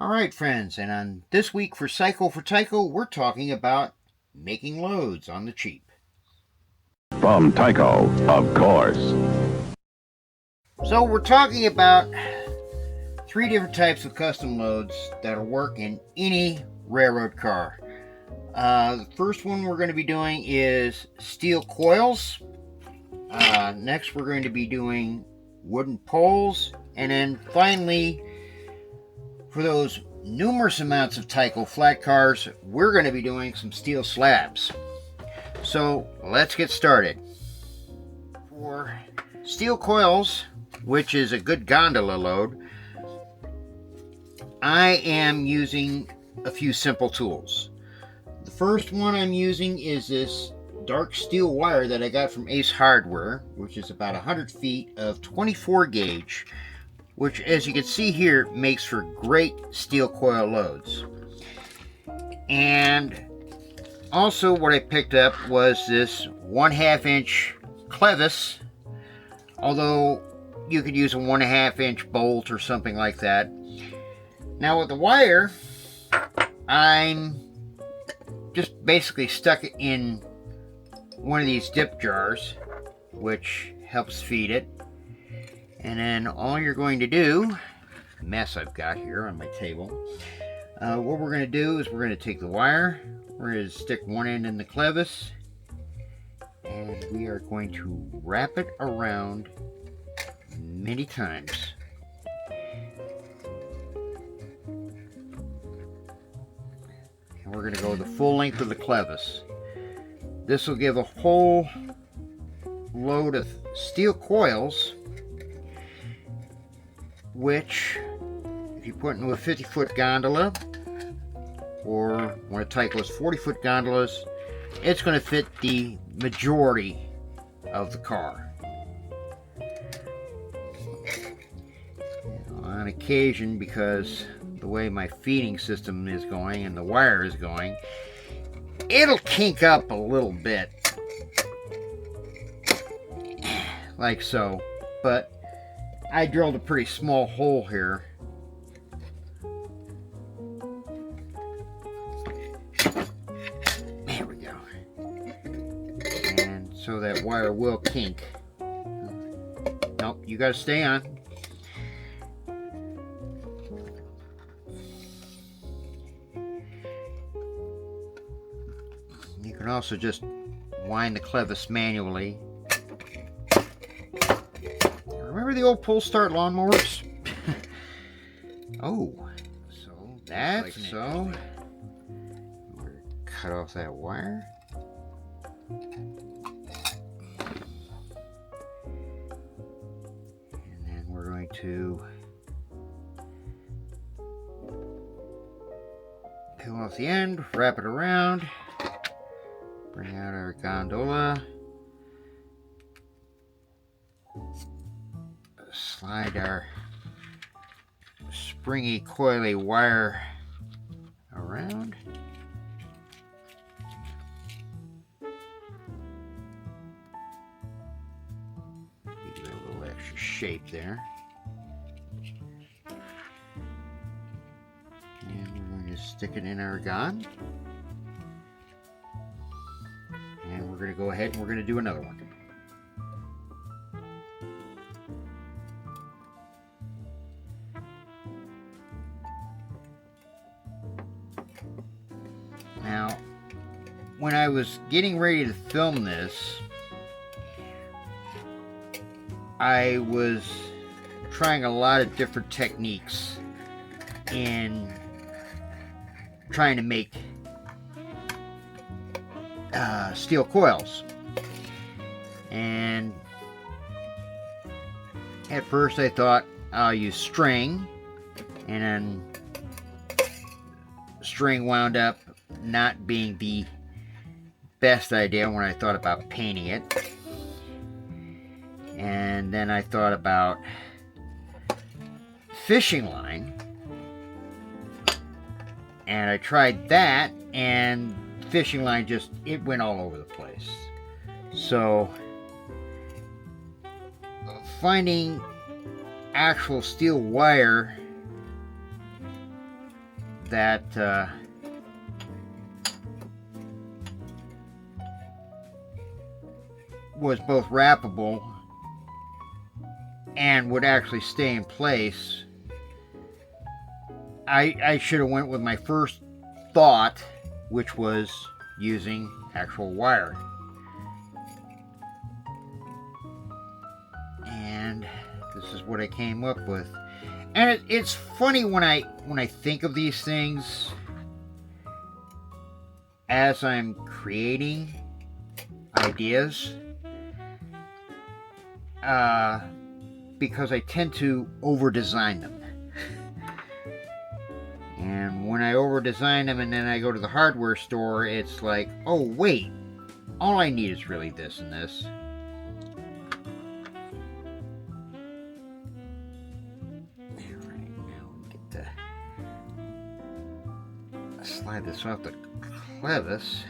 Alright friends, and on this week for Psycho for Tycho, we're talking about making loads on the cheap. From Tycho, of course. So we're talking about three different types of custom loads that'll work in any railroad car. The first one we're going to be doing is steel coils. Next we're going to be doing wooden poles. And then finally, for those numerous amounts of Tyco flat cars, we're going to be doing some steel slabs. So let's get started. For steel coils, which is a good gondola load, I am using a few simple tools. The first one I'm using is this dark steel wire that I got from Ace Hardware, which is about 100 feet of 24 gauge, which, as you can see here, makes for great steel coil loads. And also what I picked up was this 1/2 inch clevis, although you could use a 1/2 inch bolt or something like that. Now with the wire, I'm just basically stuck it in one of these dip jars, which helps feed it. And then all you're going to do, mess I've got here on my table, what we're going to do is we're going to take the wire, we're going to stick one end in the clevis, and we are going to wrap it around many times. And we're going to go the full length of the clevis. This will give a whole load of steel coils, which, if you put into a 50-foot gondola or one of Tyco's 40-foot gondolas, it's going to fit the majority of the car. On occasion, because the way my feeding system is going and the wire is going, it'll kink up a little bit, like so, but I drilled a pretty small hole here. There we go. And so that wire will kink. Nope, you gotta stay on. You can also just wind the clevis manually. Remember the old pull start lawnmowers? Oh, so that's like so. We're gonna cut off that wire. And then we're going to peel off the end, wrap it around, bring out our gondola. Slide our springy coily wire around. Give it a little extra shape there. And we're going to stick it in our gun. And we're going to go ahead and we're going to do another one. Now, when I was getting ready to film this, I was trying a lot of different techniques in trying to make steel coils. And at first I thought I'll use string, and then string wound up not being the best idea when I thought about painting it. And then I thought about fishing line, and I tried that, and fishing line just, it went all over the place. So finding actual steel wire that was both wrappable and would actually stay in place. I should have went with my first thought, which was using actual wire. And this is what I came up with. And it's funny when I think of these things as I'm creating ideas, because I tend to over-design them. And when I over-design them and then I go to the hardware store, it's like, oh wait, all I need is really this and this. Alright, now we get to slide this off the clevis.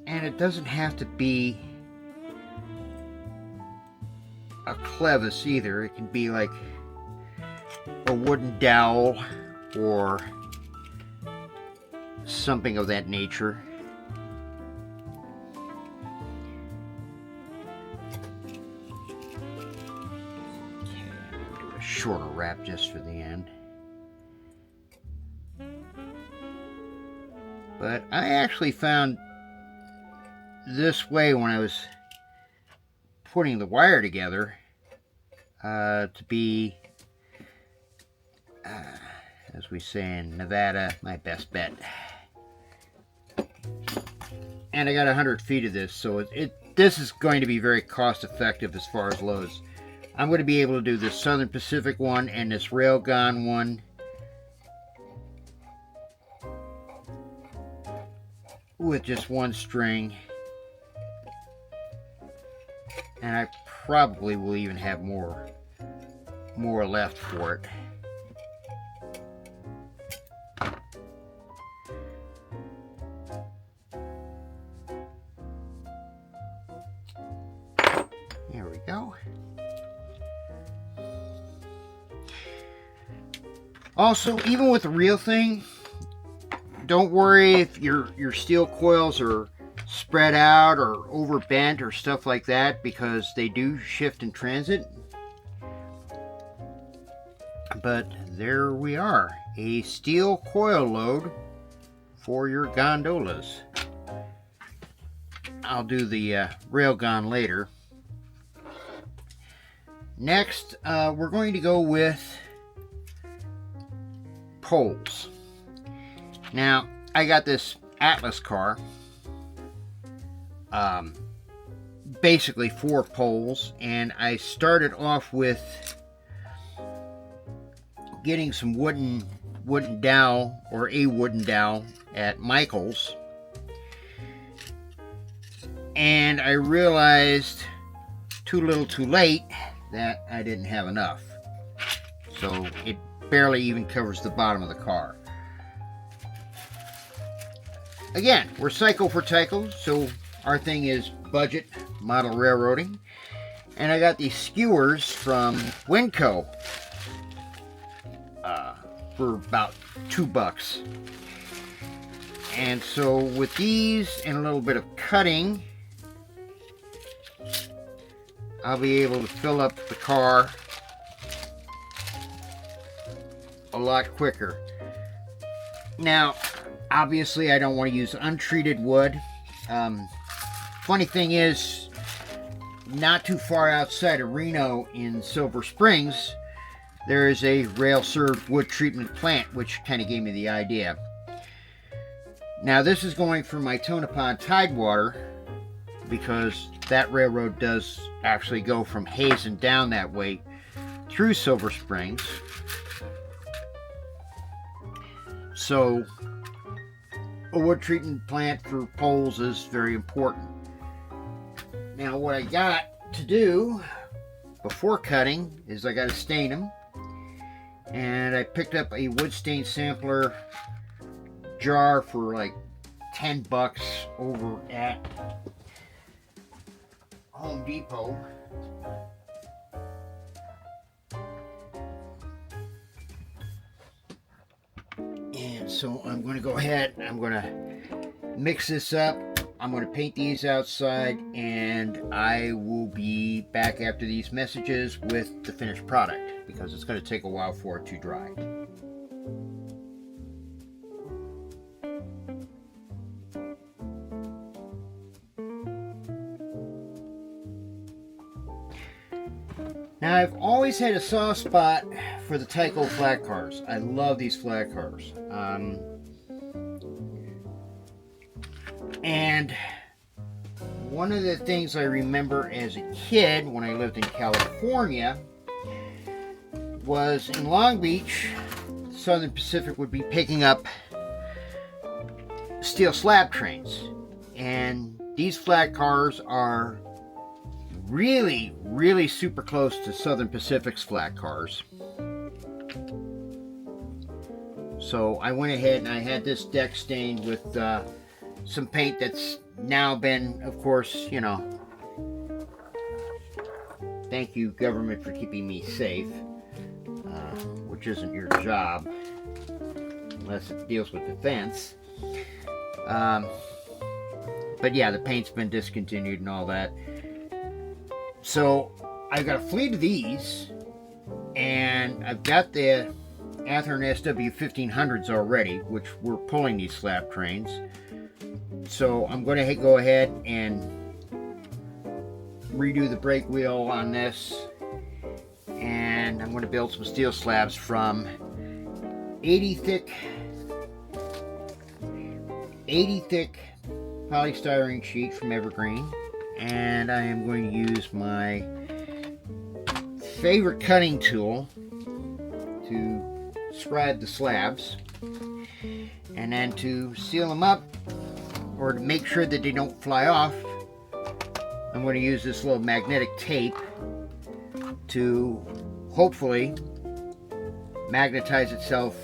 And it doesn't have to be a clevis either. It can be like a wooden dowel or something of that nature. Okay, I'll do a shorter wrap just for the end. But I actually found this way when I was putting the wire together to be, as we say in Nevada, my best bet. And I got 100 feet of this, so this is going to be very cost effective as far as loads. I'm going to be able to do this Southern Pacific one and this Railgun one with just one string. And I probably will even have more left for it. There we go. Also, even with the real thing, don't worry if your steel coils are spread out or overbent or stuff like that, because they do shift in transit. But there we are, a steel coil load for your gondolas. I'll do the railgun later. Next, we're going to go with poles. Now, I got this Atlas car, basically 4 poles, and I started off with getting some wooden dowel, or a wooden dowel at Michael's, and I realized too little too late that I didn't have enough, so it barely even covers the bottom of the car. Again, we're Psycho for Tycho, so our thing is budget model railroading. And I got these skewers from Winco for about $2. And so with these and a little bit of cutting, I'll be able to fill up the car a lot quicker. Now, obviously, I don't want to use untreated wood. Funny thing is, not too far outside of Reno in Silver Springs, there is a rail-served wood treatment plant, which kind of gave me the idea. Now, this is going for my Tonopah Tidewater, because that railroad does actually go from Hazen down that way through Silver Springs. So a wood treatment plant for poles is very important. Now, what I got to do before cutting is I got to stain them, and I picked up a wood stain sampler jar for like $10 over at Home Depot. And so I'm going to go ahead, I'm going to mix this up. I'm going to paint these outside, and I will be back after these messages with the finished product, because it's going to take a while for it to dry. Now, I've always had a soft spot for the Tyco flat cars. I love these flat cars. And one of the things I remember as a kid when I lived in California was in Long Beach, Southern Pacific would be picking up steel slab trains. And these flat cars are really, really super close to Southern Pacific's flat cars. So I went ahead and I had this deck stained with some paint that's now been, of course, you know, thank you government for keeping me safe, which isn't your job unless it deals with defense. But yeah, the paint's been discontinued and all that. So I've got a fleet of these, and I've got the Athearn SW1500s already, which we're pulling these slab trains. So I'm going to go ahead and redo the brake wheel on this, and I'm going to build some steel slabs from 80 thick polystyrene sheet from Evergreen, and I am going to use my favorite cutting tool to scribe the slabs, and then to seal them up, or to make sure that they don't fly off, I'm going to use this little magnetic tape to hopefully magnetize itself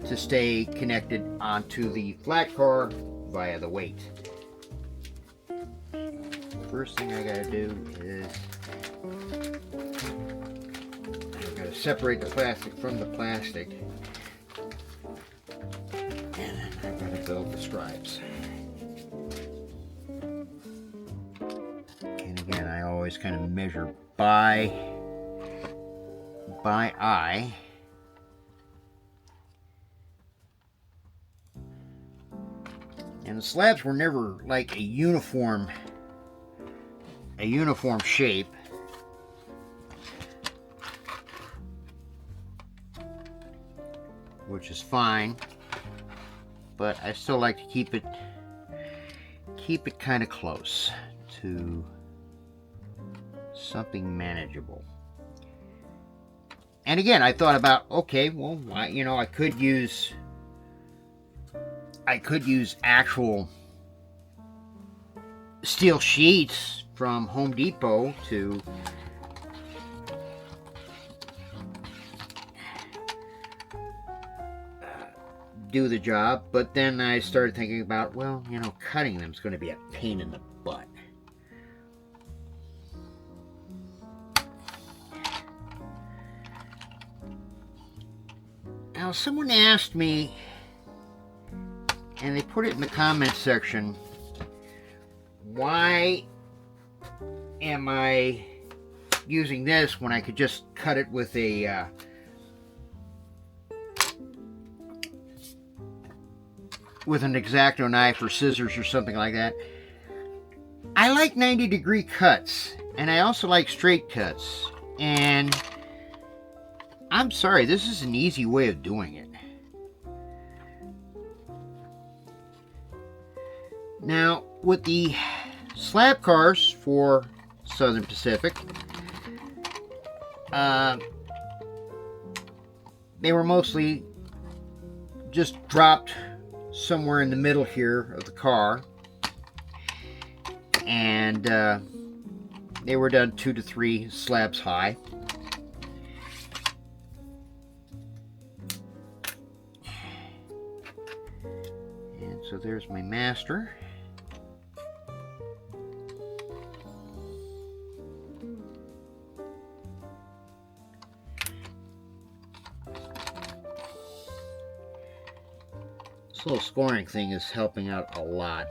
to stay connected onto the flat car via the weight. First thing I gotta do is I've got to separate the plastic from the plastic, and then I've got to build the scribes. And again, I always kind of measure by eye. And the slabs were never like a uniform shape. Which is fine, but I still like to keep it kind of close to something manageable. And again, I thought about, okay, well, I could use actual steel sheets from Home Depot to do the job, but then I started thinking about, well, cutting them is going to be a pain in the butt. Now, someone asked me, and they put it in the comments section, why am I using this when I could just cut it with a with an X-Acto knife or scissors or something like that? I like 90-degree cuts, and I also like straight cuts, and I'm sorry, this is an easy way of doing it. Now, with the slab cars for Southern Pacific, they were mostly just dropped somewhere in the middle here of the car, and they were done 2 to 3 slabs high. And So there's my master. This little scoring thing is helping out a lot.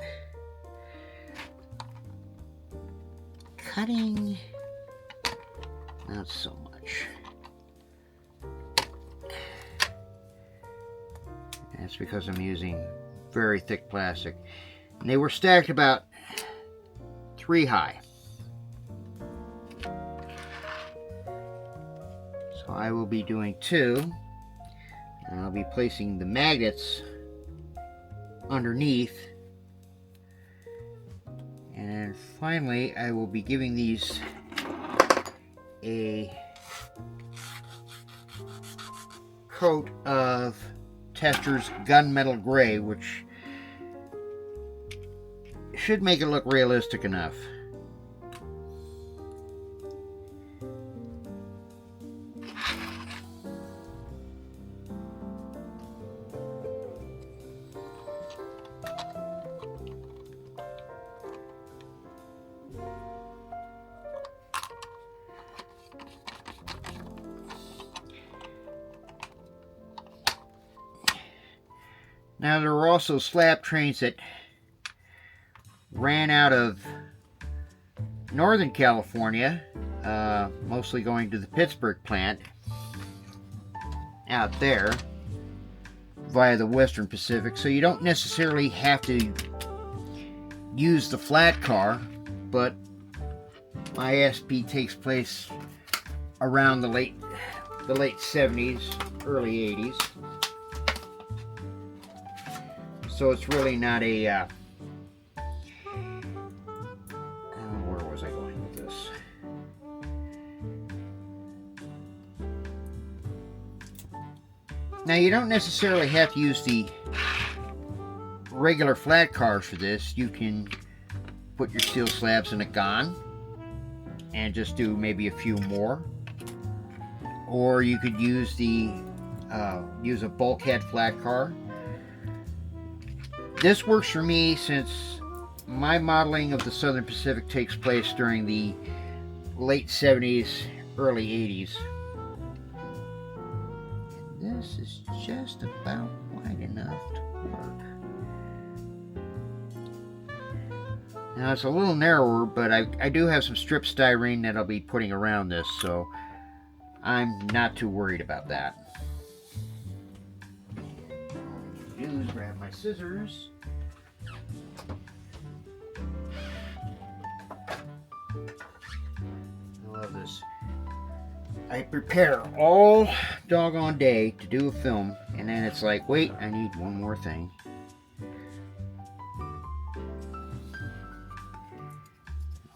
Cutting, not so much. That's because I'm using very thick plastic. And they were stacked about 3 high. So I will be doing 2. And I'll be placing the magnets underneath. And then finally, I will be giving these a coat of Tester's gunmetal gray, which should make it look realistic enough. Now, there were also slab trains that ran out of Northern California, mostly going to the Pittsburgh plant out there via the Western Pacific. So you don't necessarily have to use the flat car, but my SP takes place around the late 70s, early 80s. So it's really not a, where was I going with this? Now, you don't necessarily have to use the regular flat cars for this. You can put your steel slabs in a gun and just do maybe a few more. Or you could use use a bulkhead flat car. This works for me since my modeling of the Southern Pacific takes place during the late 70s, early 80s. And this is just about wide enough to work. Now it's a little narrower, but I do have some strip styrene that I'll be putting around this, so I'm not too worried about that. All I need to do is grab my scissors. I love this. I prepare all doggone day to do a film, and then it's like, wait, I need one more thing.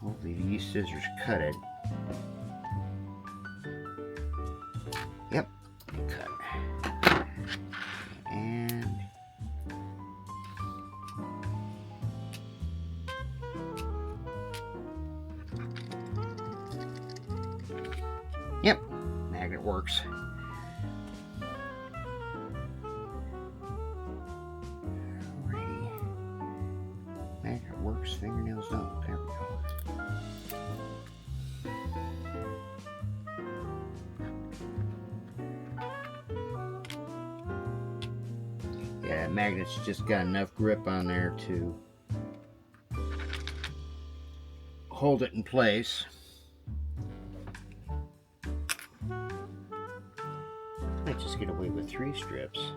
Hopefully these scissors cut it. Yep, cut. And yep, magnet works. Alrighty. Magnet works, fingernails don't. There we go. Yeah, magnet's just got enough grip on there to hold it in place. Might just get away with 3 strips.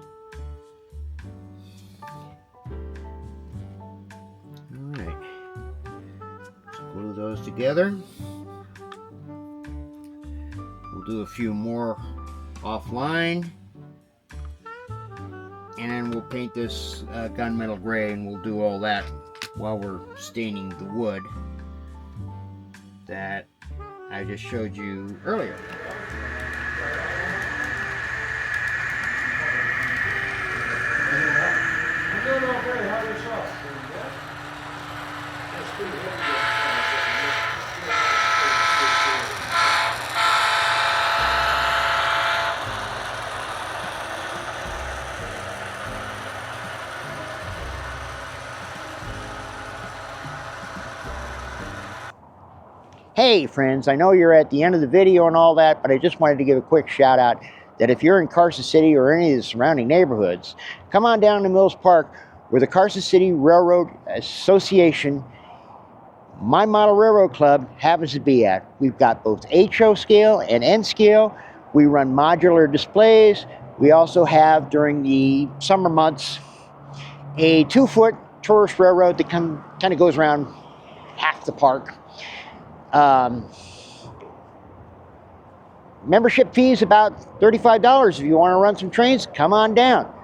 Alright. Let's glue those together. We'll do a few more offline. And then we'll paint this gunmetal gray, and we'll do all that while we're staining the wood that I just showed you earlier. I'm doing okay. How yourself? That's pretty good. Hey friends, I know you're at the end of the video and all that, but I just wanted to give a quick shout out that if you're in Carson City or any of the surrounding neighborhoods, come on down to Mills Park where the Carson City Railroad Association, my model railroad club, happens to be at. We've got both HO scale and N scale. We run modular displays. We also have, during the summer months, a 2-foot tourist railroad that kind of goes around half the park. Membership fee is about $35. If you want to run some trains, come on down.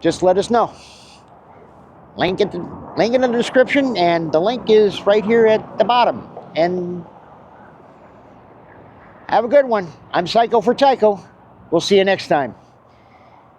Just let us know. Link in the description, and the link is right here at the bottom. And have a good one. I'm Psycho for Tycho. We'll see you next time.